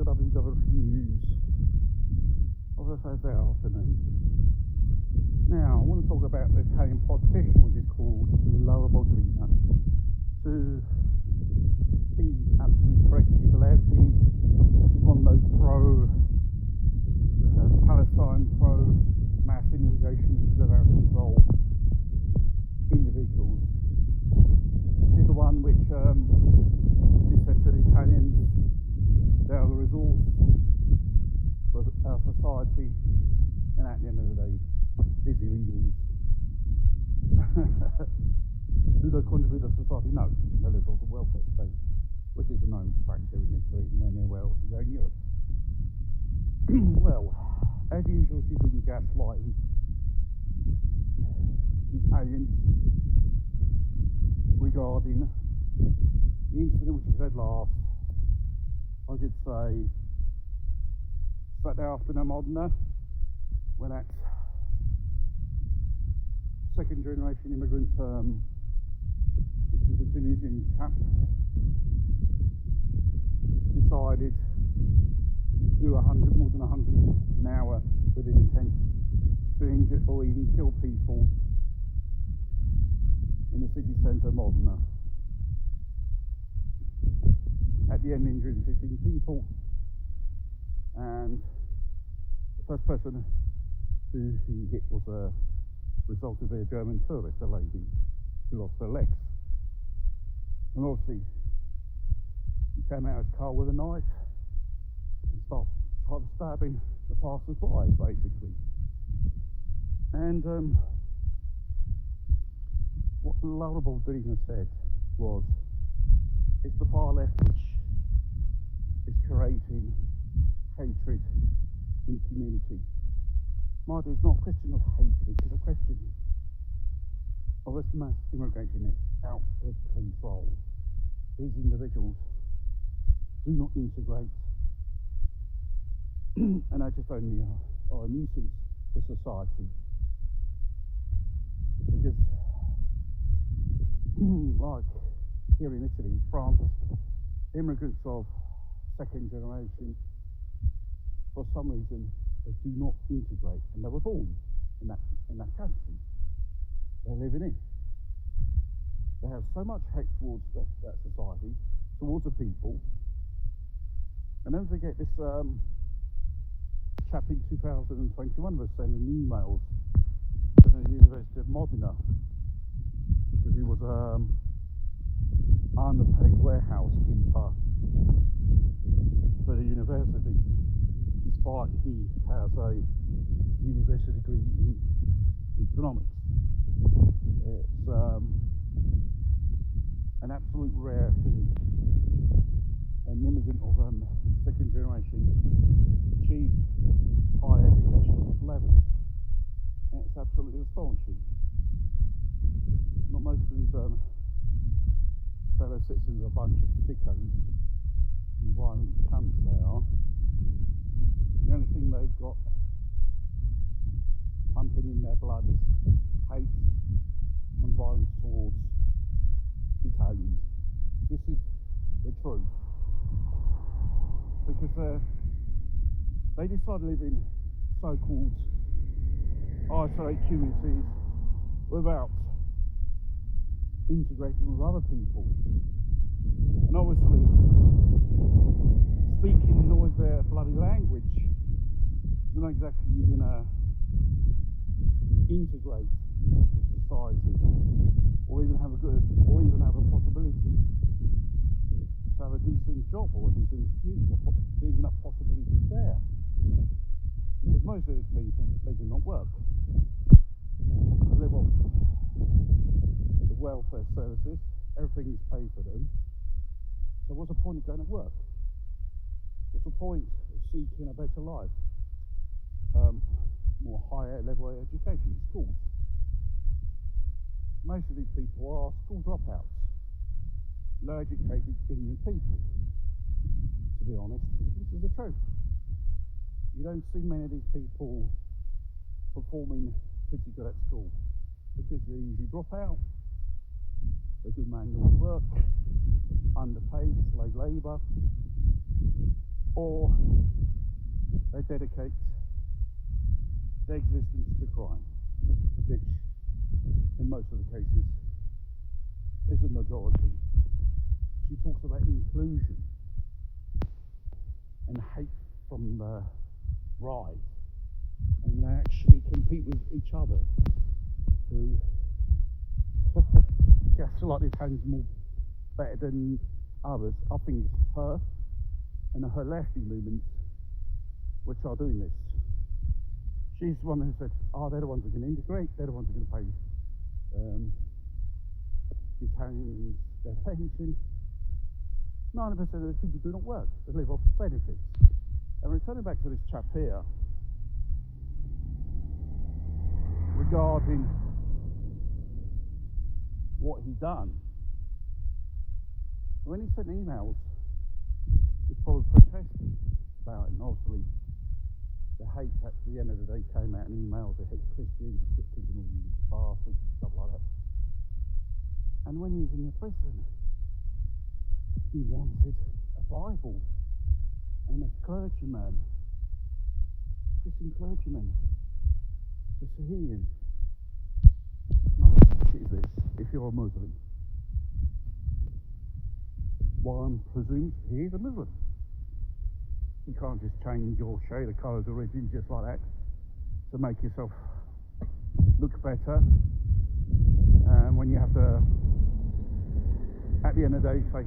WWF News of the Thursday afternoon. Now, I want to talk about the Italian politician, which is called Laura Boldrina. To be absolutely correct, she's a lefty. She's one of those pro-Palestine, pro-mass immigration without control individuals. She's the one which she said to the Italians, they are the resource for our society, and at the end of the day, these illegals do they contribute to society? No, they live off the welfare state, which is a known fact here in Italy and anywhere else in Europe. Well, as usual, she's been gaslighting Italians regarding the incident which we had last, I should say, Saturday afternoon Modena, when that second generation immigrant, which is a Tunisian chap, decided to do more than 100 an hour with an intent to injure or even kill people in the city centre of Modena. At the end, injuring 15 people, and the first person who he hit was a result of a German tourist, a lady who lost her legs. And obviously, he came out of his car with a knife and tried stabbing the passers-by, basically. And what Laura Boldrina said was, it's the far left which is creating hatred in the community. Mind you, it's not a question of hatred, it's a question of this mass immigration is out of control. These individuals do not integrate and are just only are a nuisance for society. Because, like here in Italy, in France, immigrants of second generation, for some reason, they do not integrate, and they were born in that country they're living in. They have so much hate towards that society, towards the people. And don't forget, this chap in 2021 was sending emails to the University of Modena because he was underpaid warehouse keeper for the university, despite he has a university degree in economics. It's an absolute rare thing an immigrant of second generation achieve higher education at this level. And it's absolutely astonishing. Not most of these fellow citizens are a bunch of thickos and violent cunts they are. The only thing they've got pumping in their blood is hate and violence towards Italians. This is the truth. Because they decide to live in so-called isolated communities without integrating with other people. And obviously, speaking always their bloody language is not exactly you're going to integrate with society, or even have a possibility to have a decent job or a decent future. There's enough possibility there, because most of these people, they do not work. They live off the welfare services. Everything is paid for them. So what's the point of going to work? What's the point of seeking a better life? More higher level education, schools. Most of these people are school dropouts, low educated, ignorant people. To be honest, this is the truth. You don't see many of these people performing pretty good at school because they usually drop out. They do manual work, underpaid, slave labour, or they dedicate their existence to crime, which in most of the cases is the majority. She talks about inclusion and hate from the right, and they actually compete with each other, who gaslight Italians more better than others. I think it's her and her lefty movements which are doing this. She's the one who said, they're the ones who can integrate, they're the ones who are going to pay the Italians their pension. 90% of those people do not work, they live off benefits. And returning back to this chap here, regarding what he done, when he sent emails, he was probably protesting about it, and obviously the hate at the end of the day came out in emails. They hate Christians, and all these bastards and stuff like that. And when he was in the prison, he wanted a Bible and a clergyman, Christian clergyman, to see him. Now, what bullshit is this if you're a Muslim? One presumes he is a Muslim. You can't just change your shade of colours of religion just like that to make yourself look better. And when you have to, at the end of the day, face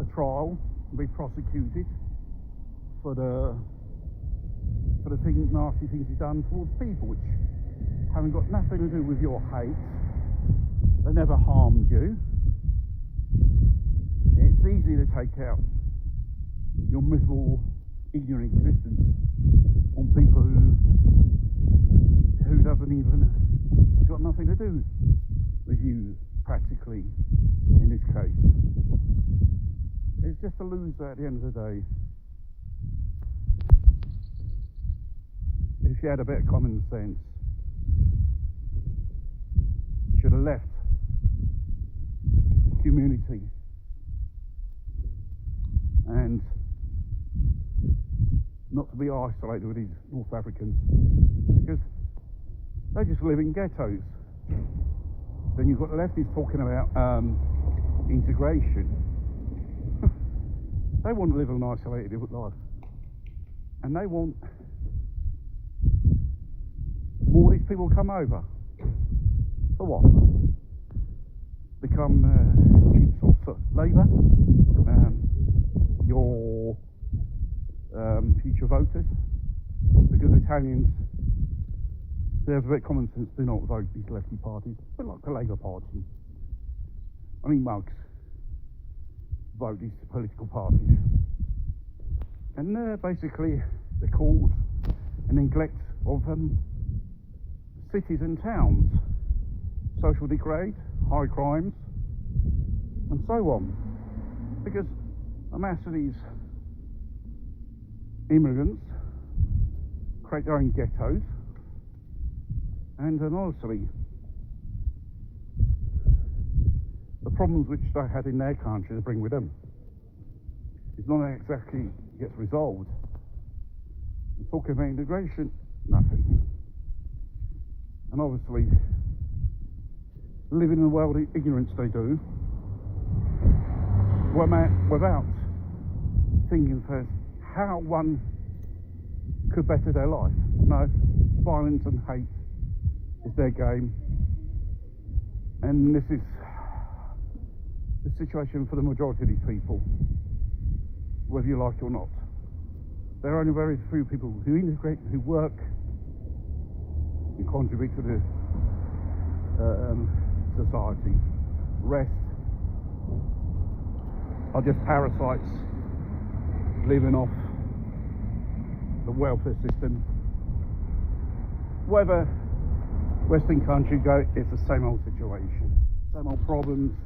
a trial and be prosecuted for the nasty things you've done towards people, which haven't got nothing to do with your hate. They never harmed you. It's easy to take out your miserable, ignorant existence on people who doesn't even got nothing to do with you, practically, in this case. It's just a loser at the end of the day. If she had a bit of common sense, should have left the community and not to be isolated with these North Africans, because they just live in ghettos. Then you've got the lefties talking about integration. They want to live an isolated life, and they want more of these people come over. For what? Become cheap source of labour, your future voters, because Italians, there's a bit of common sense, do not vote these lefty parties, a bit like the Labour Party. I mean, mugs vote these political parties, and they're basically the cause and neglect of cities and towns, social degrade, high crimes, and so on. Because a mass of these immigrants create their own ghettos, and honestly, the problems which they had in their country they bring with them. It's not exactly gets resolved. And talking about integration, nothing. And obviously, living in the world of ignorance they do, without thinking first how one could better their life. No, violence and hate is their game, and this is the situation for the majority of these people, whether you like it or not. There are only very few people who integrate, who work, and contribute to the society. Rest are just parasites living off the welfare system. Whether Western country go, it's the same old situation, same old problems,